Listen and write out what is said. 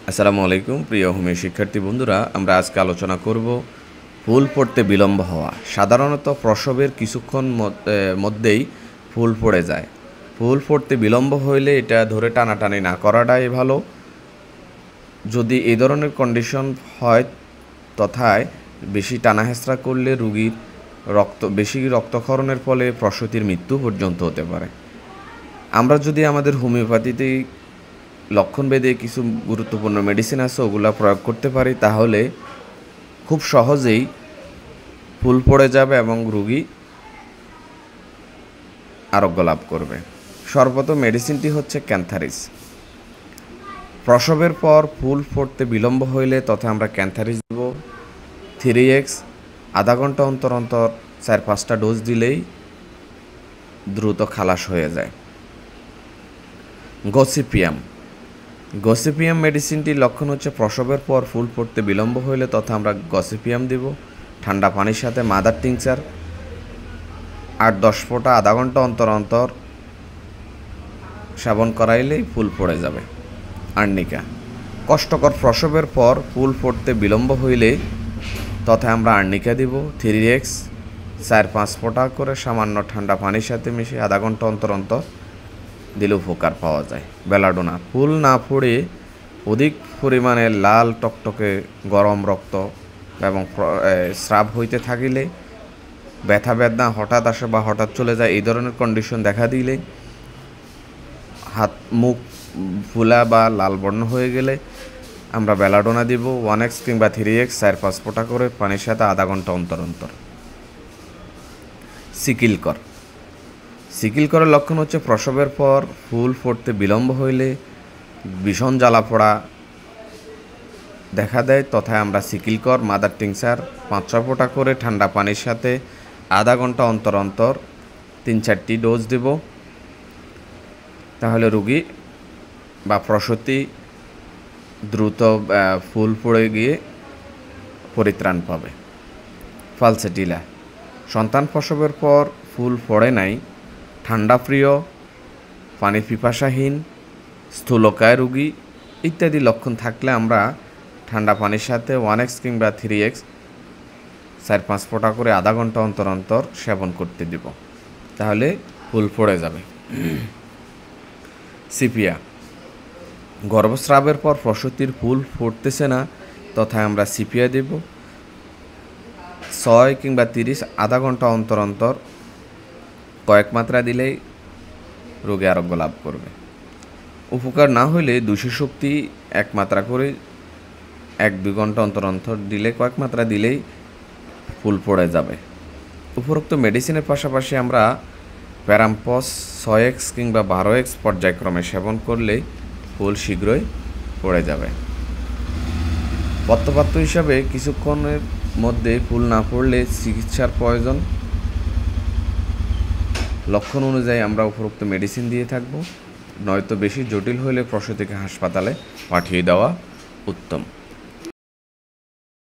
আসসালামু আলাইকুম প্রিয় হোমিও শিক্ষার্থী বন্ধুরা, আমরা আজকে আলোচনা করব ফুল পড়তে বিলম্ব হওয়া। সাধারণত প্রসবের কিছুক্ষণ মধ্যেই ফুল পড়ে যায়। ফুল পড়তে বিলম্ব হইলে এটা ধরে টানাটানি না করাটাই ভালো। যদি এই ধরনের কন্ডিশন হয় তথায় বেশি টানাহেঁচড়া করলে রুগীর বেশি রক্তক্ষরণের ফলে প্রসূতির মৃত্যু পর্যন্ত হতে পারে। আমরা যদি আমাদের হোমিওপ্যাথিতে লক্ষণভেদে কিছু গুরুত্বপূর্ণ মেডিসিন আছে ওগুলা প্রয়োগ করতে পারি, তাহলে খুব সহজেই ফুল পড়ে যাবে এবং রুগী আরোগ্য লাভ করবে। সর্বপ্রথম মেডিসিনটি হচ্ছে ক্যান্থারিস। প্রসবের পর ফুল পড়তে বিলম্ব হইলে তথা আমরা ক্যান্থারিস দেব 3x আধা ঘন্টা অন্তর অন্তর 4-5টা ডোজ দিলেই দ্রুত খালাস হয়ে যায়। গসিপিয়াম মেডিসিনটির লক্ষণ হচ্ছে প্রসবের পর ফুল পড়তে বিলম্ব হইলে তথা আমরা গসিপিয়াম দেব ঠান্ডা পানির সাথে মাদার টিংচার 8-10 ফোঁটা আধা ঘন্টা অন্তর অন্তর সেবন করাইলেই ফুল পড়ে যাবে। আর্নিকা, কষ্টকর প্রসবের পর ফুল পড়তে বিলম্ব হইলে তথা আমরা আর্নিকা দিব 3x 4-5 ফোঁটা করে সামান্য ঠান্ডা পানির সাথে মিশিয়ে আধা ঘন্টা অন্তর অন্তর দিলে উপকার পাওয়া যায়। বেলাডোনা, ফুল না পড়ে অধিক পরিমাণে লাল টকটকে গরম রক্ত এবং স্রাব হইতে থাকিলে, ব্যথা বেদনা হঠাৎ আসে বা হঠাৎ চলে যায়, এই ধরনের কন্ডিশন দেখা দিলে, হাত মুখ ফুলা বা লাল বর্ণ হয়ে গেলে আমরা বেলাডোনা দিব 1x কিংবা 3x 4-5 ফোঁটা করে পানির সাথে আধা ঘন্টা অন্তর অন্তর। সিকিল করার লক্ষণ হচ্ছে প্রসবের পর ফুল পড়তে বিলম্ব হইলে ভীষণ জ্বালা পোড়া দেখা দেয়, তথায় আমরা সিকিলকর মাদার টিংচার 5-6 ফোঁটা করে ঠান্ডা পানির সাথে আধা ঘন্টা অন্তর অন্তর 3-4টি ডোজ দেব, তাহলে রুগী বা প্রসূতি দ্রুত ফুল পড়ে গিয়ে পরিত্রাণ পাবে। ফালসেটিলা, সন্তান প্রসবের পর ফুল পড়ে নাই, ঠান্ডা প্রিয়, পানির পিপাসাহীন, স্থূলকায় রুগী ইত্যাদি লক্ষণ থাকলে আমরা ঠান্ডা পানির সাথে 1x কিংবা 3x 4-5 ফোঁটা করে আধা ঘন্টা অন্তর অন্তর সেবন করতে দিব, তাহলে ফুল পড়ে যাবে। সিপিয়া, গর্ভস্রাবের পর প্রসূতির ফুল ফুটতেছে না তথা আমরা সিপিয়া দেব 6 কিংবা 30 আধা ঘন্টা অন্তর অন্তর কয়েক মাত্রা দিলেই রোগে আরোগ্য লাভ করবে। উপকার না হলে 200 শক্তি 1 মাত্রা করে 1-2 ঘন্টা অন্তর অন্তর দিলে, কয়েক মাত্রা দিলেই ফুল পড়ে যাবে। উপরোক্ত মেডিসিনের পাশাপাশি আমরা প্যারাম্পস 6x কিংবা 12x পর্যায়ক্রমে সেবন করলে ফুল শীঘ্রই পড়ে যাবে। পথ্যপাত্য হিসাবে কিছুক্ষণের মধ্যে ফুল না পড়লে চিকিৎসার প্রয়োজন। লক্ষণ অনুযায়ী আমরা উপরোক্ত মেডিসিন দিয়ে থাকব, নয়তো বেশি জটিল হলে প্রসূতিকে হাসপাতালে পাঠিয়ে দেওয়া উত্তম।